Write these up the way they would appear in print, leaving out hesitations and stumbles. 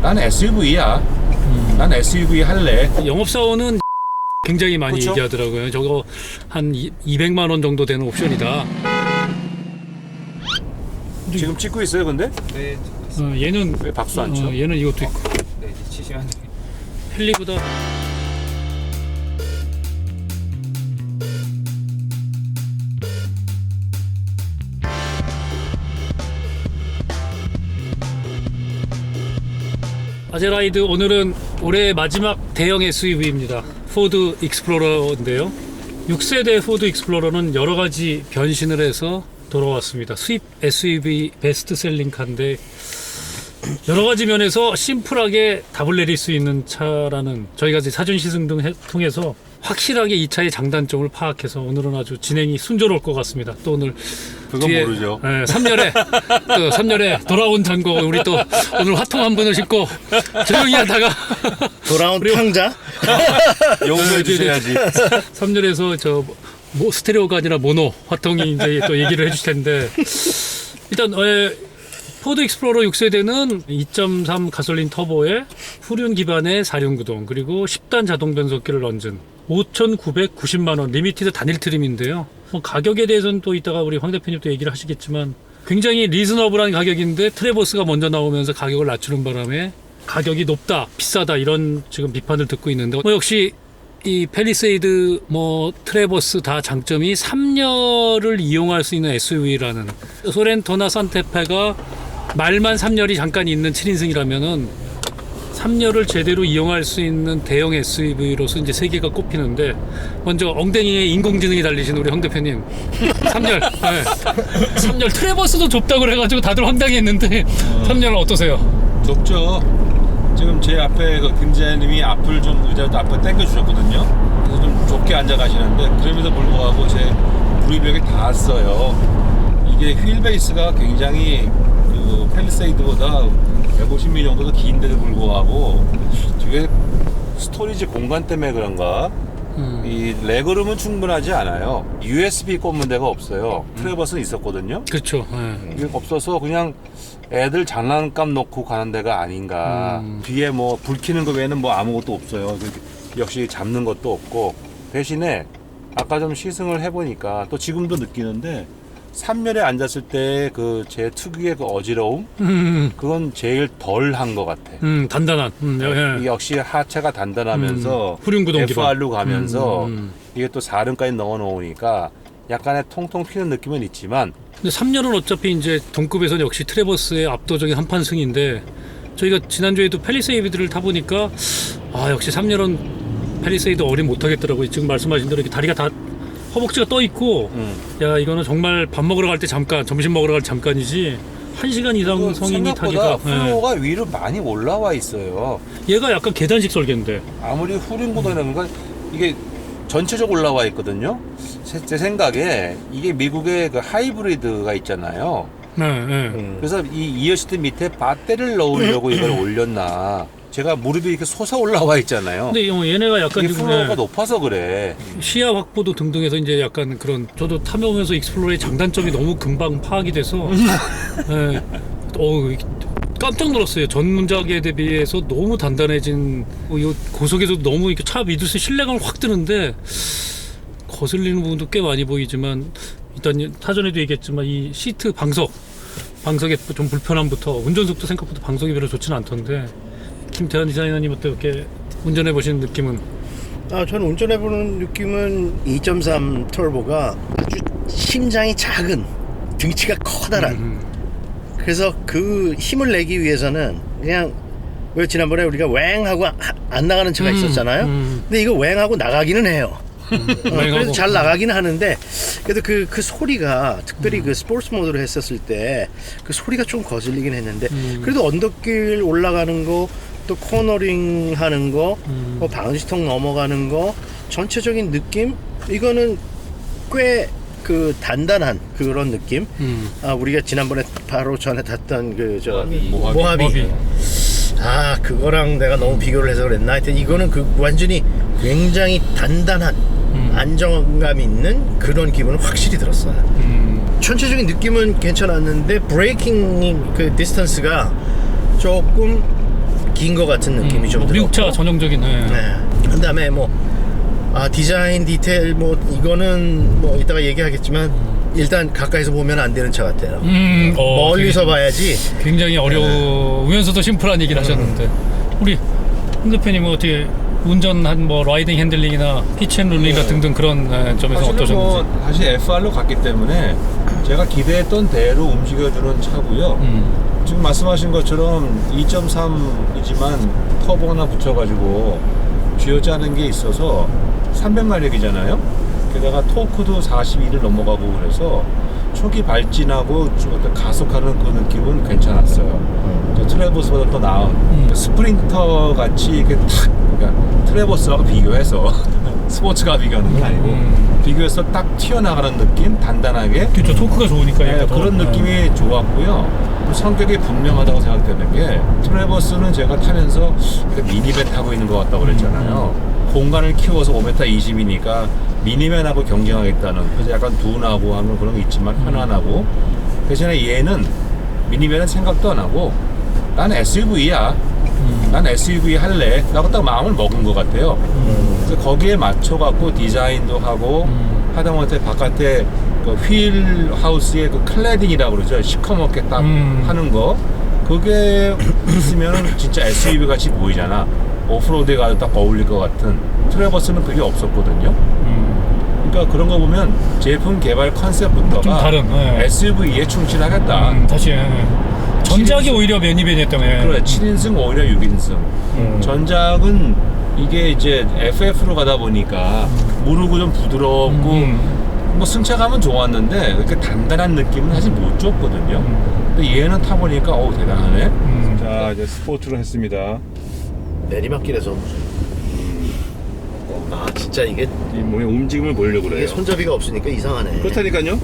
난 SUV야. 난 SUV 할래. 영업사원은 굉장히 많이 그쵸? 얘기하더라고요. 저거 한 200만 원 정도 되는 옵션이다. 지금 찍고 있어요, 근데? 네, 얘는 왜 박수 안 쳐? 얘는 이것도 있고 네, 이제 치시면 헬리보다 아제라이드 오늘은 올해 마지막 대형 SUV입니다. 포드 익스플로러인데요. 6세대 포드 익스플로러는 여러 가지 변신을 해서 돌아왔습니다. 수입 SUV 베스트셀링카인데 여러 가지 면에서 심플하게 답을 내릴 수 있는 차라는 저희가 이제 사전 시승 등 통해서 확실하게 이 차의 장단점을 파악해서 오늘은 아주 진행이 순조로울 것 같습니다. 또 오늘 그건 모르죠. 3년에 또 3년에 돌아온 장고 우리 또 오늘 화통 한 분을 싣고 조용히 하다가 돌아온 탕자? 용서해 주셔야지. 3년에서 저 스테레오가 아니라 모노 화통이 이제 또 얘기를 해주실 텐데 일단 포드 익스플로러 6세대는 2.3 가솔린 터보에 후륜 기반의 4륜구동 그리고 10단 자동 변속기를 얹은 5,990만원 리미티드 단일 트림인데요. 가격에 대해서는 또 이따가 우리 황 대표님 또 얘기를 하시겠지만 굉장히 리즈너블한 가격인데 트레버스가 먼저 나오면서 가격을 낮추는 바람에 가격이 높다 비싸다 이런 지금 비판을 듣고 있는데 역시 이 팰리세이드 트레버스 다 장점이 3열을 이용할 수 있는 SUV라는 소렌토나 산타페가 말만 3열이 잠깐 있는 7인승이라면은 3열을 제대로 이용할 수 있는 대형 SUV로서 이제 3개가 꼽히는데 먼저 엉덩이에 인공지능이 달리신 우리 황 대표님 3열 네. 3열 트레버스도 좁다고 그래가지고 다들 황당했는데 3열은 어떠세요? 좁죠. 지금 제 앞에 그 김재님이 앞을 좀 의자도 앞에 당겨 주셨거든요. 그래서 좀 좁게 앉아 가시는데 그럼에도 불구하고 제 브이벽에 닿았어요. 이게 휠 베이스가 굉장히 그 팰리세이드보다 150mm 정도 더 긴데도 불구하고 뒤에 스토리지 공간 때문에 그런가 이 레그룸은 충분하지 않아요. USB 꽂는 데가 없어요. 트레버스는 있었거든요. 그렇죠. 네. 이게 없어서 그냥 애들 장난감 놓고 가는 데가 아닌가. 뒤에 불 켜는 거 외에는 아무것도 없어요. 역시 잡는 것도 없고 대신에 아까 좀 시승을 해보니까 또 지금도 느끼는데 3열에 앉았을 때 그 제 특유의 그 어지러움 그건 제일 덜 한 것 같아. 단단한. 예. 역시 하체가 단단하면서 후륜구동 기반. FR로 가면서 이게 또 4륜까지 넣어 놓으니까 약간의 통통 튀는 느낌은 있지만 근데 3열은 어차피 이제 동급에서는 역시 트레버스의 압도적인 한판 승인데 저희가 지난주에도 팰리세이드를 타보니까 역시 3열은 팰리세이드 어린 못하겠더라고요. 지금 말씀하신 대로 이렇게 다리가 다 허벅지가 떠 있고 야 이거는 정말 밥 먹으러 갈 때 잠깐 점심 먹으러 갈 때 잠깐이지 1시간 이상 성인이 타기가 플로어가 위로 많이 올라와 있어요. 얘가 약간 계단식 설계인데 아무리 후륜구동이라는 건 이게 전체적으로 올라와 있거든요. 제 생각에 이게 미국의 그 하이브리드가 있잖아요. 그래서 이 이어시트 밑에 배터리를 넣으려고 이걸 올렸나. 제가 무릎이 이렇게 솟아 올라와 있잖아요. 근데 얘네가 약간 이게 플로어가 높아서 그래. 시야 확보도 등등해서 이제 약간 그런 저도 타면서 익스플로러의 장단점이 너무 금방 파악이 돼서 깜짝 놀랐어요. 전문작에 대비해서 너무 단단해진 이 고속에서도 너무 이렇게 차 믿을 수 신뢰감을 확 드는데 거슬리는 부분도 꽤 많이 보이지만 일단 사전에도 얘기했지만 이 시트 방석의 좀 불편함부터 운전석도 생각보다 방석이 별로 좋지는 않던데 김태환 디자이너님 어떻게 운전해 보시는 느낌은? 저는 운전해보는 느낌은 2.3 터보가 아주 심장이 작은 등치가 커다란 그래서 그 힘을 내기 위해서는 그냥 왜 지난번에 우리가 웽하고 안 나가는 차가 있었잖아요. 근데 이거 웽하고 나가기는 해요. 그래서 잘 나가긴 하는데 그래도 그 소리가 특별히 그 스포츠 모드로 했었을 때 그 소리가 좀 거슬리긴 했는데 그래도 언덕길 올라가는 거 또 코너링 하는 거 방지턱 넘어가는 거 전체적인 느낌 이거는 꽤 그 단단한 그런 느낌. 우리가 지난번에 바로 전에 탔던 그 저 모하비. 그거랑 내가 너무 비교를 해서 그랬나 하여튼 이거는 그 완전히 굉장히 단단한 안정감 있는 그런 기분은 확실히 들었어요. 전체적인 느낌은 괜찮았는데 브레이킹 그 디스턴스가 조금 긴 것 같은 느낌이 좀 들었고. 미국 차 전형적인. 네. 네. 그다음에 뭐 디자인 디테일 뭐 이거는 뭐 이따가 얘기하겠지만 일단 가까이서 보면 안 되는 차 같아요. 멀리서 봐야지. 굉장히 어려우면서도 심플한 얘기를 하셨는데 우리 홍 대표님은 어떻게 운전한 뭐 라이딩 핸들링이나 피치앤롤링과 등등 그런 점에서 사실은 어떠셨는지. 뭐 다시 FR로 갔기 때문에 제가 기대했던 대로 움직여주는 차고요. 지금 말씀하신 것처럼 2.3이지만 터보 하나 붙여가지고 쥐어짜는 게 있어서 300마력이잖아요. 게다가 토크도 42를 넘어가고 그래서 초기 발진하고 가속하는 그 느낌은 괜찮았어요. 저 트래버스보다 더 나은 스프린터 같이 이렇게 탁, 그러니까 트래버스하고 비교해서 스포츠카 비교하는 건 아니고 비교해서 딱 튀어나가는 느낌, 단단하게. 그렇죠. 토크가 좋으니까. 네, 그런 느낌이 좋았고요. 또 성격이 분명하다고 생각되는 게 트래버스는 제가 타면서 미니밴 타고 있는 것 같다고 그랬잖아요. 공간을 키워서 5m 20이니까 미니밴하고 경쟁하겠다는, 그래서 약간 둔하고 하면 그런 게 있지만 편안하고, 대신에 얘는 미니밴은 생각도 안 하고 난 SUV야, 난 SUV 할래 라고 딱 마음을 먹은 것 같아요. 그래서 거기에 맞춰갖고 디자인도 하고 하다못해 바깥에 그 휠 하우스의 그 클래딩이라고 그러죠. 시커멓게 딱 하는 거, 그게 있으면 진짜 SUV 같이 보이잖아. 오프로드에 가도 딱 어울릴 것 같은. 트래버스는 그게 없었거든요. 그러니까 그런 거 보면 제품 개발 컨셉부터가 좀 다른. SUV에 충실하겠다. 다시. 전작이 오히려 미니밴이었다며. 그래, 7인승 오히려 6인승. 전작은 이게 이제 FF로 가다 보니까 무르고 좀 부드럽고 뭐 승차감은 좋았는데 그렇게 단단한 느낌은 사실 못 줬거든요. 근데 얘는 타보니까 어우 대단하네. 자, 이제 스포츠로 했습니다. 내리막길에서 진짜 이게 이 몸의 움직임을 보려고 이게 그래요. 손잡이가 없으니까 이상하네. 그렇다니까요.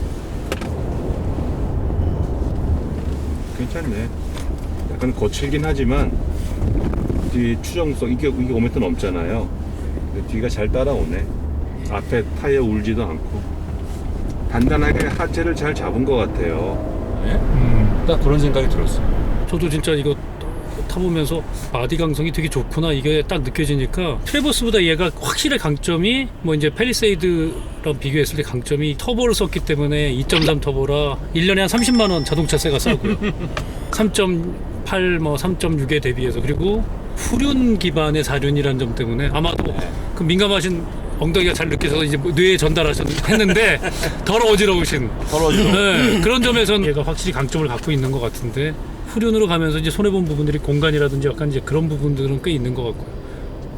괜찮네. 약간 거칠긴 하지만 뒤 추정성, 이게 5m 넘잖아요. 근데 뒤가 잘 따라오네. 앞에 타이어 울지도 않고 단단하게 하체를 잘 잡은 것 같아요. 네? 딱 그런 생각이 들었어요. 저도 진짜 이거 타보면서 바디 강성이 되게 좋구나 이게 딱 느껴지니까, 트래버스보다 얘가 확실히 강점이 뭐 이제 팰리세이드랑 비교했을 때 강점이 터보를 썼기 때문에 2.3 터보라 1년에 한 30만 원 자동차세가 싸고요. 3.8 뭐 3.6에 대비해서. 그리고 후륜 기반의 사륜이라는 점 때문에 아마도 그 민감하신 엉덩이가 잘 느껴서 이제 뇌에 전달하셨는데 덜 어지러우신 네, 그런 점에서는 얘가 확실히 강점을 갖고 있는 것 같은데, 후륜으로 가면서 이제 손해본 부분들이 공간이라든지 약간 이제 그런 부분들은 꽤 있는 것 같고요.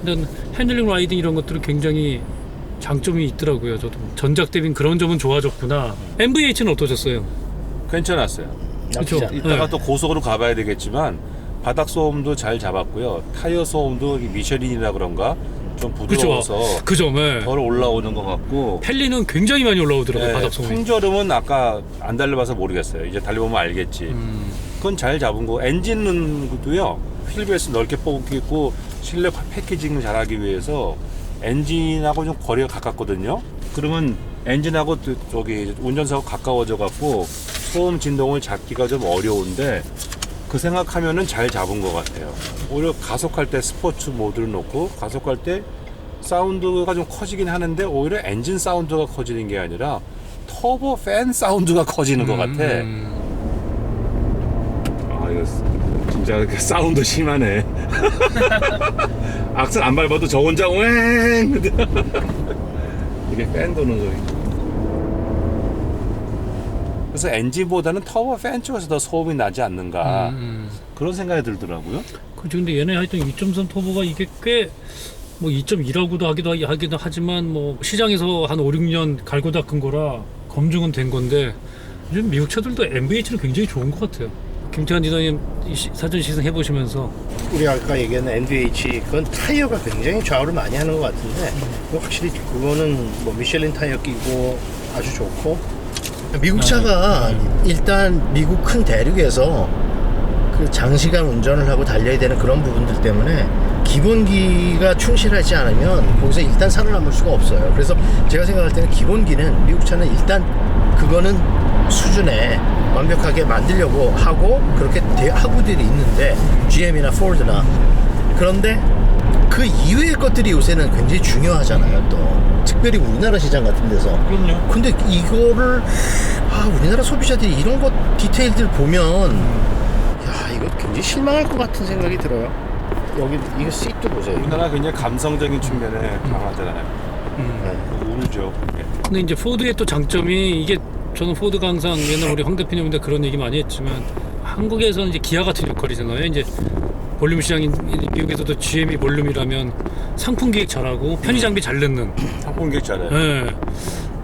일단 핸들링 라이딩 이런 것들은 굉장히 장점이 있더라고요. 저도 전작 대비는 그런 점은 좋아졌구나. MVH는 어떠셨어요? 괜찮았어요. 그렇죠. 이따가 네. 또 고속으로 가봐야 되겠지만 바닥 소음도 잘 잡았고요. 타이어 소음도 미쉐린이라 그런가 좀 부드러워서 그 점에 덜 올라오는 것 같고. 펠리는 굉장히 많이 올라오더라고요. 바닥 소음이. 풍절음은 아까 안 달려봐서 모르겠어요. 이제 달려보면 알겠지. 그건 잘 잡은 거. 엔진은 도요, 휠베이스 넓게 뽑고 실내 패키징을 잘하기 위해서 엔진하고 좀 거리가 가깝거든요. 그러면 엔진하고 저기 운전석하고 가까워져 갖고 소음 진동을 잡기가 좀 어려운데, 그 생각하면은 잘 잡은 것 같아요. 오히려 가속할 때 스포츠 모드를 놓고 가속할 때 사운드가 좀 커지긴 하는데 오히려 엔진 사운드가 커지는 게 아니라 터보 팬 사운드가 커지는 것 같아. 아, 이거 진짜 사운드 심하네. 악셀 안 밟아도 저 혼자 왱 이게 팬 도는 소리. 그래서 엔진보다는 터보 팬 쪽에서 더 소음이 나지 않는가 그런 생각이 들더라고요. 근데 얘네 하여튼 2.3 터보가 이게 꽤 뭐 2.2라고도 하기도 하지만 뭐 시장에서 한 5, 6년 갈고 닦은 거라 검증은 된 건데, 요즘 미국 차들도 MVH는 굉장히 좋은 것 같아요. 김태환 디자이너님 사전 시승 해보시면서. 우리 아까 얘기한 NVH 그건 타이어가 굉장히 좌우를 많이 하는 것 같은데 확실히 그거는 뭐 미쉐린 타이어 끼고 아주 좋고, 미국 차가 일단 미국 큰 대륙에서 그 장시간 운전을 하고 달려야 되는 그런 부분들 때문에 기본기가 충실하지 않으면 거기서 일단 살아남을 수가 없어요. 그래서 제가 생각할 때는 기본기는 미국 차는 일단 그거는 수준에 완벽하게 만들려고 하고 그렇게 하부들이 있는데 GM이나 포드나 그런데 그 이외의 것들이 요새는 굉장히 중요하잖아요. 또 특별히 우리나라 시장 같은 데서. 그럼요. 근데 이거를 우리나라 소비자들이 이런 것 디테일들 보면 야, 이거 굉장히 실망할 것 같은 생각이 들어요. 여기 이거 시트 보세요. 우리나라 굉장히 감성적인 측면에 강하잖아요. 네. 울죠. 근데 이제 포드의 또 장점이 이게 저는 포드가 항상 옛날 우리 황 대표님인데 그런 얘기 많이 했지만 한국에서는 이제 기아 같은 역할이잖아요. 이제 볼륨 시장인 미국에서도 GM이 볼륨이라면 상품 기획 잘하고 편의 장비 잘 넣는. 상품 기획 잘해요. 예.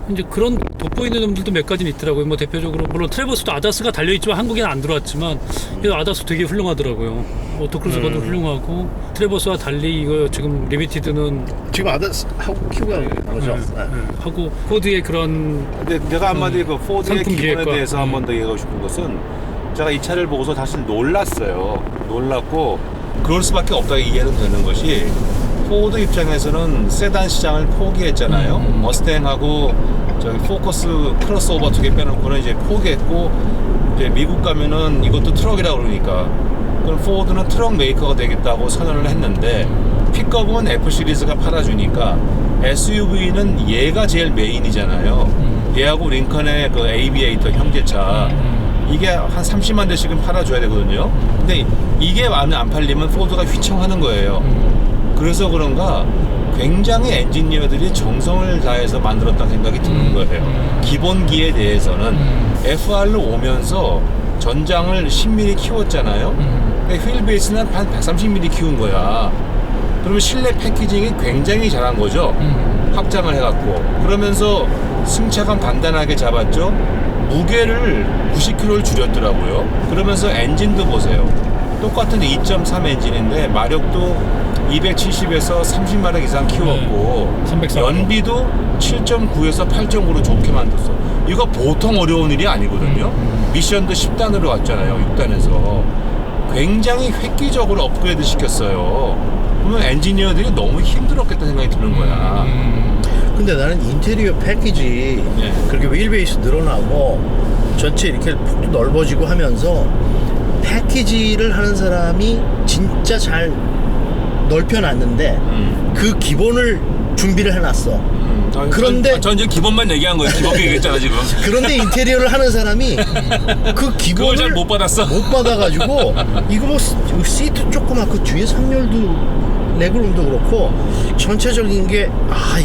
이제 그런 돋보이는 점들도 몇 가지는 있더라고요. 뭐 대표적으로 물론 트래버스도 아다스가 달려있지만 한국에는 안 들어왔지만 그래도 아다스 되게 훌륭하더라고요. 오토크루즈가도 훌륭하고 트래버스와 달리 이거 지금 리미티드는 지금 아다스 하고 키우고 하는 거죠. 네. 하고 포드의 그런 근데 내가 한마디 그 포드의 상품 기본에 기획과, 대해서 한 번 더 얘기하고 싶은 것은 제가 이 차를 보고서 사실 놀랐어요. 놀랐고 그럴 수밖에 없다고 이해는 되는 것이 포드 입장에서는 세단 시장을 포기했잖아요. 머스탱하고 저기 포커스 크로스오버 두 개 빼놓고는 이제 포기했고 이제 미국 가면은 이것도 트럭이라고 그러니까 그럼 포드는 트럭 메이커가 되겠다고 선언을 했는데 픽업은 F 시리즈가 팔아주니까 SUV는 얘가 제일 메인이잖아요. 얘하고 링컨의 그 에이비에이터 형제차 이게 한 30만 대씩은 팔아줘야 되거든요. 근데 이게 안 팔리면 포드가 휘청하는 거예요. 그래서 그런가 굉장히 엔지니어들이 정성을 다해서 만들었다는 생각이 드는 거예요. 기본기에 대해서는 FR로 오면서 전장을 10mm 키웠잖아요. 근데 휠 베이스는 한 130mm 키운 거야. 그러면 실내 패키징이 굉장히 잘한 거죠. 확장을 해갖고 그러면서 승차감 단단하게 잡았죠. 무게를 90kg를 줄였더라고요. 그러면서 엔진도 보세요. 똑같은 2.3 엔진인데 마력도 270에서 30마력 이상 키웠고 340. 연비도 7.9에서 8.9로 좋게 만들었어. 이거 보통 어려운 일이 아니거든요. 미션도 10단으로 왔잖아요. 6단에서 굉장히 획기적으로 업그레이드 시켰어요. 그러면 엔지니어들이 너무 힘들었겠다는 생각이 드는 거야. 근데 나는 인테리어 패키지 네. 그렇게 휠베이스 늘어나고 전체 이렇게 폭도 넓어지고 하면서 패키지를 하는 사람이 진짜 잘 넓혀놨는데 그 기본을 준비를 해놨어. 그런데 전 지금 기본만 얘기한 거예요. 기본 얘기했잖아 지금. 그런데 인테리어를 하는 사람이 그 그걸 기본을 잘 못 받았어. 못 받아가지고 이거 뭐 시트 조그맣고 뒤에 3열도 레그룸도 그렇고 전체적인 게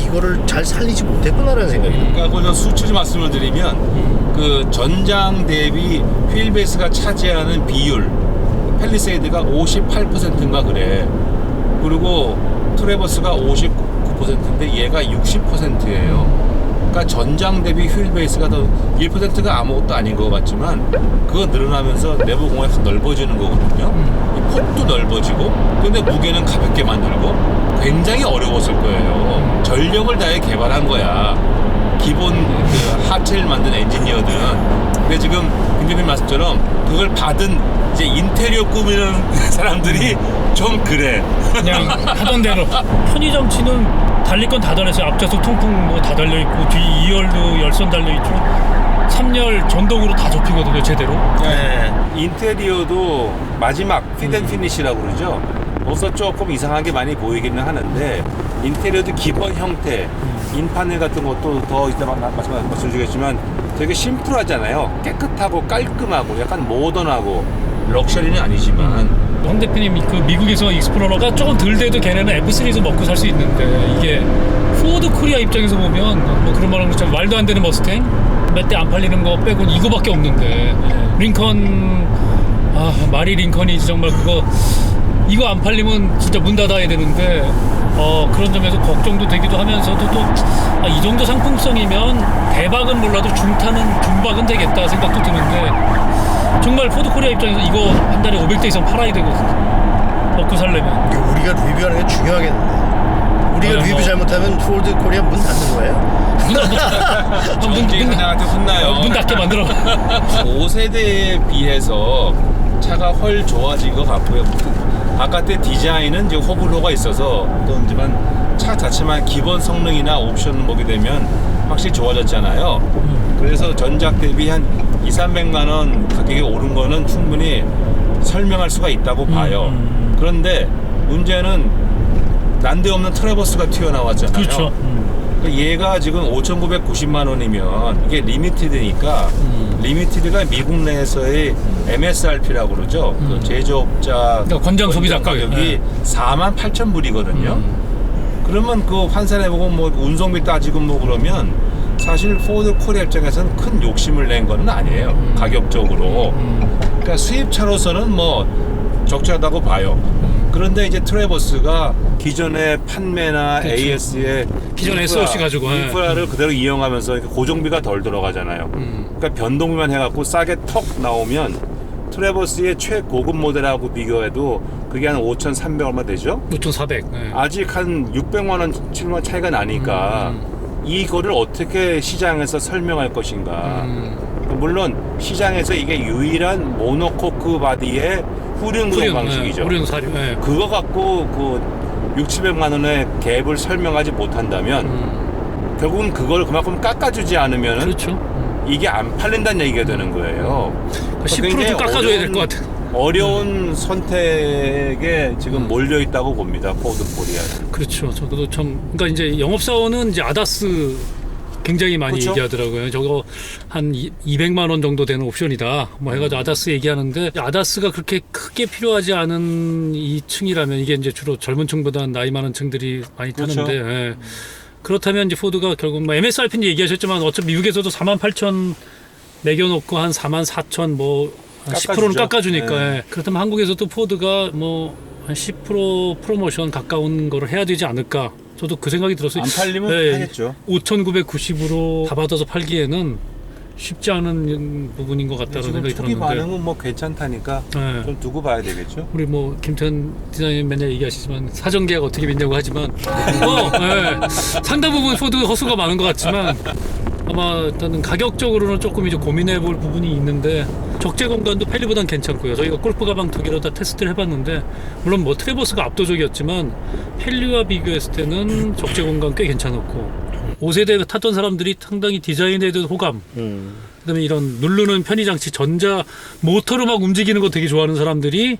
이거를 잘 살리지 못했구나라는 생각이 들어요. 그러니까 그냥 수치를 말씀을 드리면 그 전장 대비 휠베이스가 차지하는 비율 팰리세이드가 58%인가 그래. 그리고 트래버스가 59%인데 얘가 60%예요. 그러니까 전장 대비 휠베이스가 더 1%가 아무것도 아닌 것 같지만 그거 늘어나면서 내부 공간에서 넓어지는 거거든요. 이 폭도 넓어지고 근데 무게는 가볍게 만들고 굉장히 어려웠을 거예요. 전력을 다해 개발한 거야. 기본 그 하체를 만든 엔지니어들은. 근데 지금 김 대표님 말씀처럼 그걸 받은 이제 인테리어 꾸미는 사람들이 좀 그래. 그냥 하던 대로 편의점치는 달릴 건 다 달렸어요. 앞좌석 통풍 뭐 다 달려있고 뒤 2열도 열선 달려있죠. 3열 전동으로 다 접히거든요 제대로. 네. 인테리어도 마지막 피드 피니시라고 그러죠. 벌써 조금 이상한 게 많이 보이기는 하는데 인테리어도 기본 형태 인파넬 같은 것도 더 이따 말씀드리겠지만 되게 심플하잖아요. 깨끗하고 깔끔하고 약간 모던하고 럭셔리는 아니지만 황 대표님 그 미국에서 익스플로러가 조금 덜 돼도 걔네는 F3에서 먹고 살 수 있는데 이게 포드 코리아 입장에서 보면 뭐 그런 말하는 것처럼 말도 안 되는 머스탱 몇 대 안 팔리는 거 빼고는 이거밖에 없는데 링컨 마리 링컨이 정말 그거 이거 안 팔리면 진짜 문 닫아야 되는데 그런 점에서 걱정도 되기도 하면서도 또 이 정도 상품성이면 대박은 몰라도 중박은 되겠다 생각도 드는데 정말 포드 코리아 입장에서 이거 한 달에 500대 이상 팔아야 되거든요. 먹고 살려면. 이거 우리가 리뷰하는 게 중요하겠는데 우리가 뭐. 리뷰 잘못하면 포드 코리아 문 닫는 거예요? 정지 사장한테 혼나요. 문 닫게 만들어. 5세대에 비해서 차가 훨 좋아진 것 같고요. 바깥에 디자인은 이제 호불호가 있어서 그렇지만 차 자체만 기본 성능이나 옵션을 보게 되면 확실히 좋아졌잖아요. 그래서 전작 대비 한 200~300만 원 가격이 오른 거는 충분히 설명할 수가 있다고 봐요. 그런데 문제는 난데없는 트래버스가 튀어나왔잖아요. 그렇죠. 얘가 지금 5,990만 원이면 이게 리미티드니까 리미티드가 미국 내에서의 MSRP라고 그러죠. 그 제조업자 그러니까 권장 소비자 가격. 가격이 48,000불이거든요. 그러면 그 환산해보고 뭐 운송비 따지고 뭐 그러면 사실 포드 코리아 입장에서는 큰 욕심을 낸 거는 아니에요. 가격적으로. 그러니까 수입차로서는 뭐 적절하다고 봐요. 그런데 이제 트래버스가 기존의 판매나 그렇죠. AS의 기존의 SOC 가지고, 예. 인프라를 그대로 이용하면서 고정비가 덜 들어가잖아요. 그러니까 변동비만 해갖고 싸게 턱 나오면 트래버스의 최고급 모델하고 비교해도 그게 한 5,300 얼마 되죠? 5,400. 예. 아직 한 600만 원, 700만 원 차이가 나니까 이거를 어떻게 시장에서 설명할 것인가. 물론 시장에서 이게 유일한 모노코크 바디의 후륜 구동 방식이죠. 후륜 사료. 예. 그거 갖고 그 6, 700만 원의 갭을 설명하지 못한다면 결국은 그걸 그만큼 깎아주지 않으면 그렇죠. 이게 안 팔린다는 얘기가 되는 거예요. 10% 좀 깎아줘야 될 것 같아. 어려운 선택에 지금 몰려 있다고 봅니다. 포드 코리아는. 그렇죠. 저도 참, 그러니까 이제 영업사원은 이제 아다스 굉장히 많이 그렇죠. 얘기하더라고요. 저거 한 200만 원 정도 되는 옵션이다. 뭐 해가지고 아다스 얘기하는데 아다스가 그렇게 크게 필요하지 않은 이 층이라면 이게 이제 주로 젊은 층보다는 나이 많은 층들이 많이 그렇죠. 타는데 예. 그렇다면 이제 포드가 결국 뭐 MSRP는 얘기하셨지만 어차피 미국에서도 48,000 매겨놓고 한 44,000 뭐 10%는 깎아주니까 네. 예. 그렇다면 한국에서도 포드가 뭐 한 10% 프로모션 가까운 거를 해야 되지 않을까. 저도 그 생각이 들었어요. 안 팔리면 예, 하겠죠. 5,990으로 다 받아서 팔기에는 쉽지 않은 부분인 것 같다는 지금 생각이 초기 들었는데. 반응은 뭐 괜찮다니까 예. 좀 두고 봐야 되겠죠. 우리 뭐 김태현 디자이너 맨날 얘기하시지만 사전 계약 어떻게 맺냐고 하지만 예. 상당 부분 포드 허수가 많은 것 같지만 아마 일단은 가격적으로는 조금 이제 고민해 볼 부분이 있는데 적재 공간도 펠리보단 괜찮고요. 저희가 골프 가방 두 개로 다 테스트를 해봤는데 물론 뭐 트래버스가 압도적이었지만 펠리와 비교했을 때는 적재 공간 꽤 괜찮았고 5세대 탔던 사람들이 상당히 디자인에 대한 호감 그다음에 이런 누르는 편의 장치 전자 모터로 막 움직이는 거 되게 좋아하는 사람들이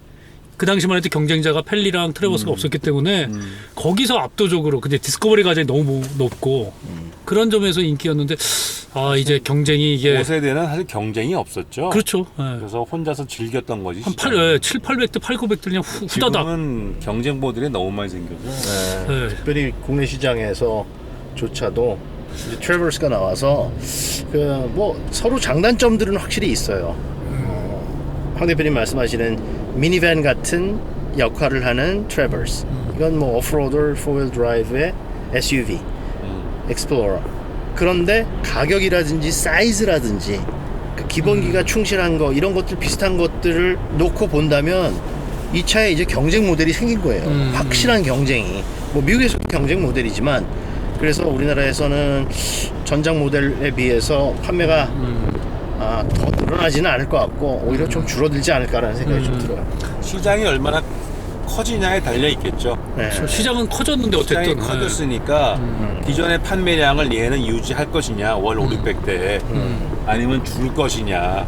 그 당시만 해도 경쟁자가 펠리랑 트래버스가 없었기 때문에 거기서 압도적으로 근데 디스커버리 가전이 너무 높고 그런 점에서 인기였는데 아 이제 경쟁이 이게 5세대는 사실 경쟁이 없었죠. 그렇죠. 예. 그래서 혼자서 즐겼던 거지. 한 7, 800대, 8, 900대 그냥 후다닥. 지금은 경쟁모들이 너무 많이 생겨서 예. 특별히 국내 시장에서조차도 이제 트래버스가 나와서 그 뭐 서로 장단점들은 확실히 있어요. 황 대표님 말씀하시는 미니밴 같은 역할을 하는 트래버스. 이건 뭐 오프로더, 포윌 드라이브의 SUV, 익스플로러. 그런데 가격이라든지 사이즈라든지 그 기본기가 충실한 거 이런 것들 비슷한 것들을 놓고 본다면 이 차에 이제 경쟁 모델이 생긴 거예요. 확실한 경쟁이. 뭐 미국에서도 경쟁 모델이지만 그래서 우리나라에서는 전장 모델에 비해서 판매가 더 늘어나지는 않을 것 같고 오히려 좀 줄어들지 않을까라는 생각이 좀 들어요. 시장이 얼마나 커지냐에 달려 있겠죠. 네. 시장은 커졌는데 시장이 어쨌든 커졌으니까 기존의 판매량을 얘는 유지할 것이냐 월 5, 600대 아니면 줄 것이냐.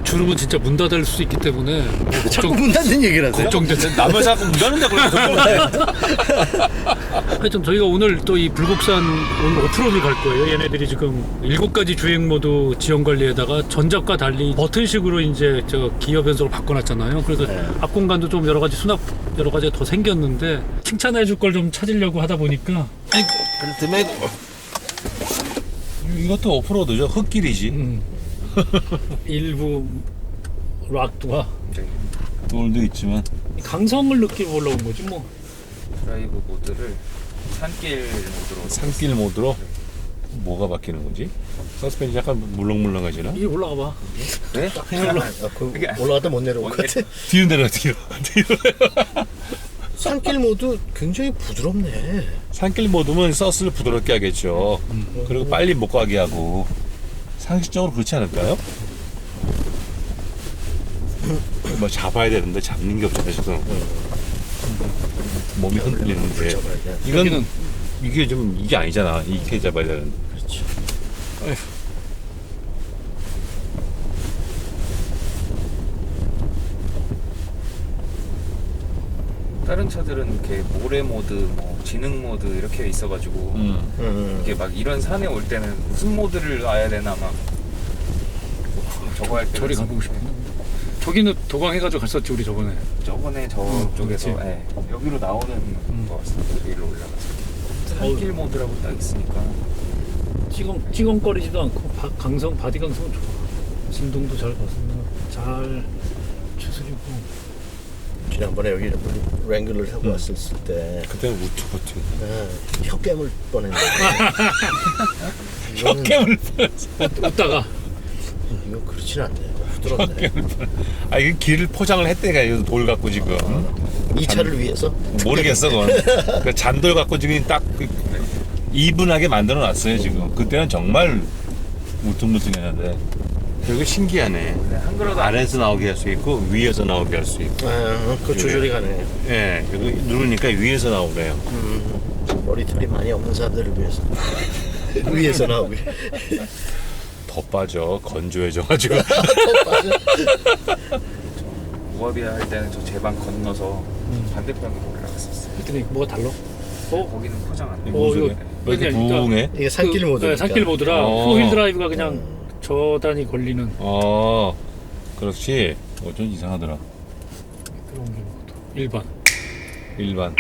주름은 진짜 문 닫을 수 있기 때문에 뭐 자꾸 문 닫는 얘기를 하세요? 걱정되는. 남을 자꾸 문다는데 하여튼 저희가 오늘 또 이 불국산 오늘 오프로드를 갈 거예요. 얘네들이 지금 7가지 주행 모드 지원 관리에다가 전작과 달리 버튼식으로 이제 저 기어 변속을 바꿔놨잖아요. 그래서 네. 앞 공간도 좀 여러 가지 수납 여러 가지가 더 생겼는데 칭찬해 줄 걸 좀 찾으려고 하다 보니까 그렇다면 이것도 오프로드죠. 흙길이지. 일부 락도가 돌도 있지만 강성을 느끼고 올라온 거지 뭐. 드라이브 모드를 산길 모드로 산길 모드로 뭐가 바뀌는 거지? 서스펜이 약간 물렁물렁해지나? 이게 올라가 봐. 네? 올라갔다 못 내려올 것 같아. 뒤로 내려가 뒤로. 산길 모드 굉장히 부드럽네. 산길 모드면 서스를 부드럽게 하겠죠. 그리고 빨리 못 가게 하고. 상식적으로 그렇지 않을까요? 뭐 잡아야 되는데 잡는 게 없잖아요 지금. 몸이 흔들리는데 이건 이게 좀 이게 아니잖아. 이렇게 잡아야 되는. 그렇죠. 다른 차들은 이렇게 모래 모드, 뭐 지능 모드 이렇게 있어가지고 이게 막 이런 산에 올 때는 무슨 모드를 놔야 되나 막 저거 할 때. 저리 가보고 싶은데. 저기는 도광해가지고 갔었지 우리 저번에. 저번에 저쪽에서 그렇지. 여기로 나오는 거 같습니다. 여기로 올라가서 산길 모드라고 딱 있으니까. 찌렁거리지도 않고 강성 바디 강성은 좋아. 진동도 잘 벗으면 잘 추스리고. 지난번에 여기 랭글을 타고 왔을 때 그때는 우측 버튼. 혀 깨물 뻔했는데 혀깨물 웃다가 이거 그렇진 않네. 부드럽네. 아 이게 길을 포장을 했대가 이거 돌 갖고 지금 이 차를 위해서 모르겠어 그건. 그 잔돌 갖고 지금 딱 이분하게 만들어 놨어요 지금. 그때는 정말 울퉁불퉁했는데 되게 신기하네. 한 그릇 아래에서 나오게 할 수 있고 위에서 나오게 할 수 있고. 그 조절이 가능해요. 예, 그리고 누르니까 위에서 나오네요. 머리털이 많이 없는 사람들을 위해서 위에서 나오게. 더 빠져 건조해져가지고. 무합이야 할 때는 저 제방 건너서 반대편으로 올라갔었어요. 그랬더니 뭐가 달라? 거기는 포장 안 돼. 무슨 이거 왜 이렇게 그냥 부응해? 이게 산길 모드. 네, 산길 모드라 어. 프로휠 드라이브가 그냥 저단이 걸리는 그렇지. 좀 이상하더라. 그런 게 모드. 일반. 일반.